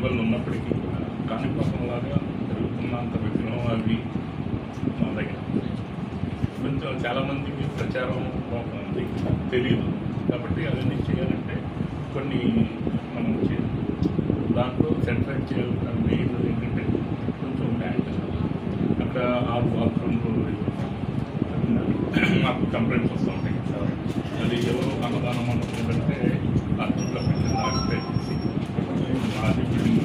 ఇబ్బంది ఉన్నప్పటికీ కాణిపాకంలాగా జరుగుతున్నంత విగ్రహం అవి మా దగ్గర కొంచెం చాలామందికి ప్రచారం ఉంది, తెలియదు. కాబట్టి అవన్నీ చేయాలంటే కొన్ని మనం దాంట్లో సెంట్రైజ్ చేయాలి. మెయిన్ ఏంటంటే కొంచెం ట్యాంక్ అక్కడ ఆ బాత్రూమ్లో మాకు కంప్లైంట్స్ వస్తూ ఉంటాయి. అది ఎవరు అన్నదానం అనుకుంటుంటే అర్థంలో పెట్టిన ఆక్సిపేట్ చేసి అది బిల్డింగ్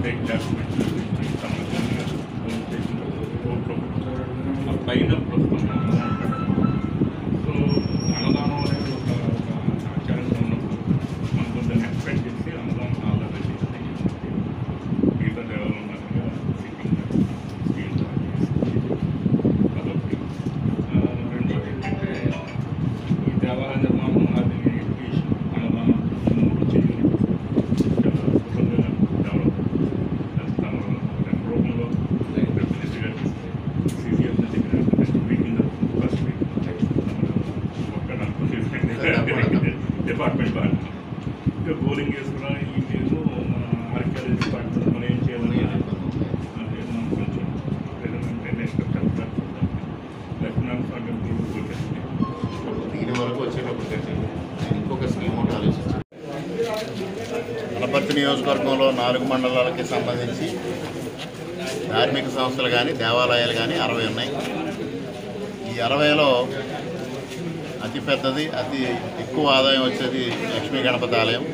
ఫేక్ డాక్యుమెంట్స్ సంబంధించిన కోర్టులో ఆ పైన ప్రస్తుతం సో అన్నదానం అనేది ఒక ఆచారంగా ఉన్నప్పుడు మనం కొంచెం ఎక్స్పెక్ట్ చేసి అన్నదానం ఆధార చేసి మిగతా దేవాలయం ఉన్నట్టుగా సిట్టింగ్ కాబట్టి రెండోది ఏంటంటే ఈ దేవాలయ నిర్మాణం అది ఎడ్యుకేషన్ అన్నదానం మూడు చేయాలి చాలా సులభంగా డెవలప్ తమ రూపంలో డెఫినెట్గా సిసిఎం దగ్గర మీటింగ్ ఫస్ట్ డిపార్ట్మెంట్ వాళ్ళు ఇంకా బోరింగ్ వేసుకున్నా ఈ మీరు మన ఆర్కియాలజీ డిపార్ట్మెంట్ మనం ఏం చేయాలని అదే మనం కొంచెం ఏదంటే నెక్స్ట్ చెప్తాం. లక్ష్మీనారాయణ దీని వరకు వచ్చేటప్పుడు ఇంకొక స్కీమ్ ఒకటి ఆలోచించారు. అనపర్తి నియోజకవర్గంలో 4 మండలాలకి సంబంధించి ధార్మిక సంస్థలు కానీ దేవాలయాలు కానీ 60 ఉన్నాయి. ఈ 60లో అతిపెద్దది అతి ఎక్కువ ఆదాయం వచ్చేది లక్ష్మీ గణపతి ఆలయం.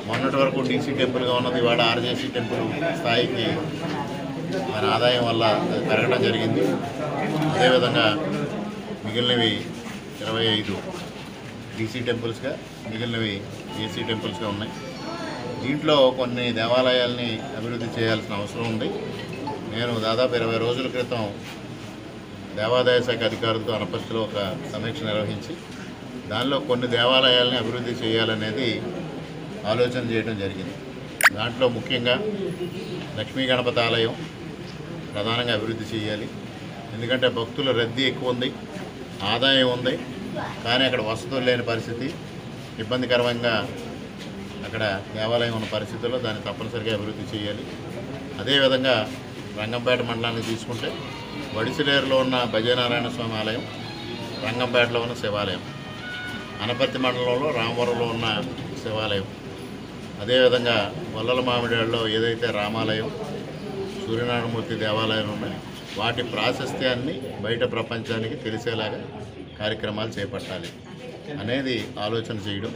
మొన్నటి వరకు డీసీ టెంపుల్గా ఉన్నది ఇవాళ ఆర్జేసీ టెంపుల్ స్థాయికి దాని ఆదాయం వల్ల అది పెరగడం జరిగింది. అదేవిధంగా మిగిలినవి 25 డీసీ టెంపుల్స్గా, మిగిలినవి ఏసీ టెంపుల్స్గా ఉన్నాయి. దీంట్లో కొన్ని దేవాలయాల్ని అభివృద్ధి చేయాల్సిన అవసరం ఉంది. నేను దాదాపు 20 రోజుల క్రితం దేవాదాయ శాఖ అధికారులతో అనపర్తిలో ఒక సమీక్ష నిర్వహించి దానిలో కొన్ని దేవాలయాల్ని అభివృద్ధి చేయాలనేది ఆలోచన చేయడం జరిగింది. దాంట్లో ముఖ్యంగా లక్ష్మీ గణపతి ఆలయం ప్రధానంగా అభివృద్ధి చేయాలి. ఎందుకంటే భక్తుల రద్దీ ఎక్కువ ఉంది, ఆదాయం ఉంది, కానీ అక్కడ వసతులు లేని పరిస్థితి, ఇబ్బందికరంగా అక్కడ దేవాలయం ఉన్న పరిస్థితుల్లో దాన్ని తప్పనిసరిగా అభివృద్ధి చేయాలి. అదేవిధంగా రంగంపేట మండలాన్ని తీసుకుంటే వడిసిలేరులో ఉన్న భజనారాయణ స్వామి ఆలయం, రంగంపేటలో ఉన్న శివాలయం, అనపర్తి మండలంలో రామవరంలో ఉన్న శివాలయం, అదేవిధంగా వల్లల మామిడాళ్ళలో ఏదైతే రామాలయం, సూర్యనారాయణమూర్తి దేవాలయాలు ఉన్నాయి వాటి ప్రాశస్త్యాన్ని బయట ప్రపంచానికి తెలిసేలాగా కార్యక్రమాలు చేపట్టాలి అనేది ఆలోచన చేయడం.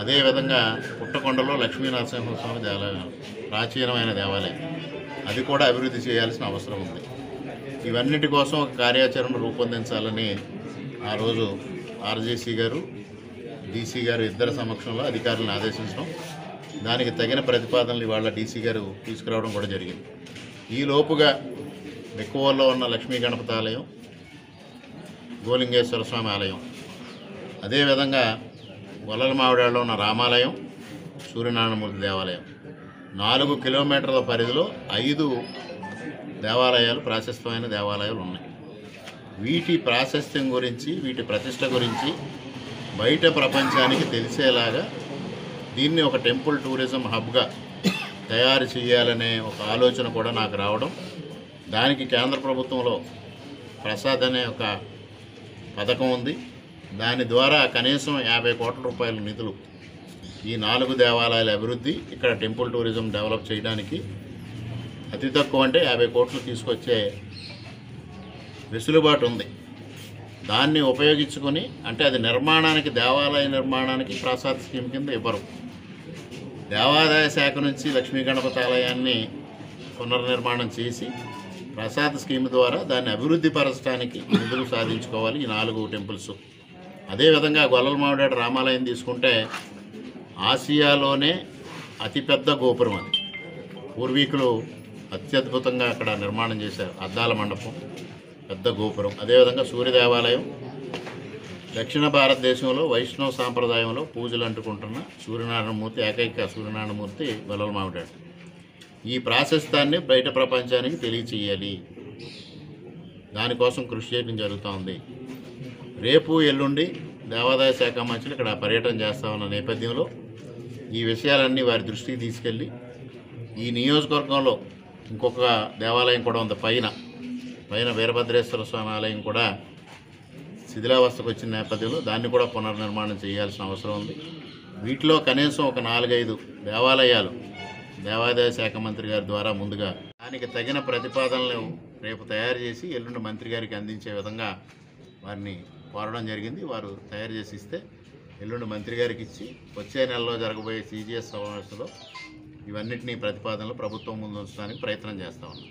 అదేవిధంగా పుట్టకొండలో లక్ష్మీ నరసింహస్వామి దేవాలయం ప్రాచీనమైన దేవాలయం, అది కూడా అభివృద్ధి చేయాల్సిన అవసరం ఉంది. ఇవన్నిటి కోసం ఒక కార్యాచరణ రూపొందించాలని ఆ రోజు ఆర్జేసీ గారు, డీసీ గారు ఇద్దరి సమక్షంలో అధికారులను ఆదేశించడం, దానికి తగిన ప్రతిపాదనలు ఇవాళ డీసీ గారు తీసుకురావడం కూడా జరిగింది. ఈ లోపుగా ఎక్కువలో ఉన్న లక్ష్మీ గణపతి ఆలయం, గోలింగేశ్వర స్వామి ఆలయం, అదేవిధంగా వల్లల మామిడాళ్ళలో ఉన్న రామాలయం, సూర్యనారాయణమూర్తి దేవాలయం, 4 కిలోమీటర్ల పరిధిలో 5 దేవాలయాలు ప్రాశస్త్యమైన దేవాలయాలు ఉన్నాయి. వీటి ప్రాశస్త్యం గురించి, వీటి ప్రతిష్ట గురించి బయట ప్రపంచానికి తెలిసేలాగా దీన్ని ఒక టెంపుల్ టూరిజం హబ్గా తయారు చేయాలనే ఒక ఆలోచన కూడా నాకు రావడం, దానికి కేంద్ర ప్రభుత్వంలో ప్రసాద్ అనే ఒక పథకం ఉంది. దాని ద్వారా కనీసం 50 కోట్ల రూపాయల నిధులు ఈ 4 దేవాలయాల అభివృద్ధి, ఇక్కడ టెంపుల్ టూరిజం డెవలప్ చేయడానికి అతి తక్కువ అంటే 50 కోట్లు తీసుకొచ్చే వెసులుబాటు ఉంది. దాన్ని ఉపయోగించుకొని, అంటే అది నిర్మాణానికి, దేవాలయ నిర్మాణానికి ప్రసాద్ స్కీమ్ కింద ఇవ్వరు. దేవాదాయ శాఖ నుంచి లక్ష్మీ గణపతి ఆలయాన్ని పునర్నిర్మాణం చేసి ప్రసాద్ స్కీమ్ ద్వారా దాన్ని అభివృద్ధి పరచడానికి నిధులు సాధించుకోవాలి ఈ 4 టెంపుల్స్. అదేవిధంగా గొల్లల మామిడాడు రామాలయం తీసుకుంటే ఆసియాలోనే అతిపెద్ద గోపురం అది. పూర్వీకులు అత్యద్భుతంగా అక్కడ నిర్మాణం చేశారు, అద్దాల మండపం, పెద్ద గోపురం. అదేవిధంగా సూర్య దేవాలయం, దక్షిణ భారతదేశంలో వైష్ణవ సాంప్రదాయంలో పూజలు అంటుకుంటున్న సూర్యనారాయణమూర్తి, ఏకైక సూర్యనారాయణమూర్తి గొల్లల మామిడాడు. ఈ ప్రాశస్త్యాన్ని బయట ప్రపంచానికి తెలియచేయాలి, దానికోసం కృషి చేయడం జరుగుతూ. రేపు ఎల్లుండి దేవాదాయ శాఖ మంత్రులు ఇక్కడ పర్యటన చేస్తామన్న నేపథ్యంలో ఈ విషయాలన్నీ వారి దృష్టికి తీసుకెళ్ళి ఈ నియోజకవర్గంలో ఇంకొక దేవాలయం కూడా ఉంది, పైన వీరభద్రేశ్వర స్వామి ఆలయం కూడా శిథిలావస్థకు వచ్చిన నేపథ్యంలో దాన్ని కూడా పునర్నిర్మాణం చేయాల్సిన అవసరం ఉంది. వీటిలో కనీసం ఒక 4-5 దేవాలయాలు దేవాదాయ శాఖ మంత్రి గారి ద్వారా ముందుగా దానికి తగిన ప్రతిపాదనలు రేపు తయారు చేసి ఎల్లుండి మంత్రి గారికి అందించే విధంగా వారిని కోరడం జరిగింది. వారు తయారు చేసి ఇస్తే ఎల్లుండి మంత్రి గారికి ఇచ్చి వచ్చే నెలలో జరగబోయే CGS సమావేశంలో ఇవన్నిటినీ ప్రతిపాదనలు ప్రభుత్వం ముందు ఉంచడానికి ప్రయత్నం చేస్తా ఉన్నాం.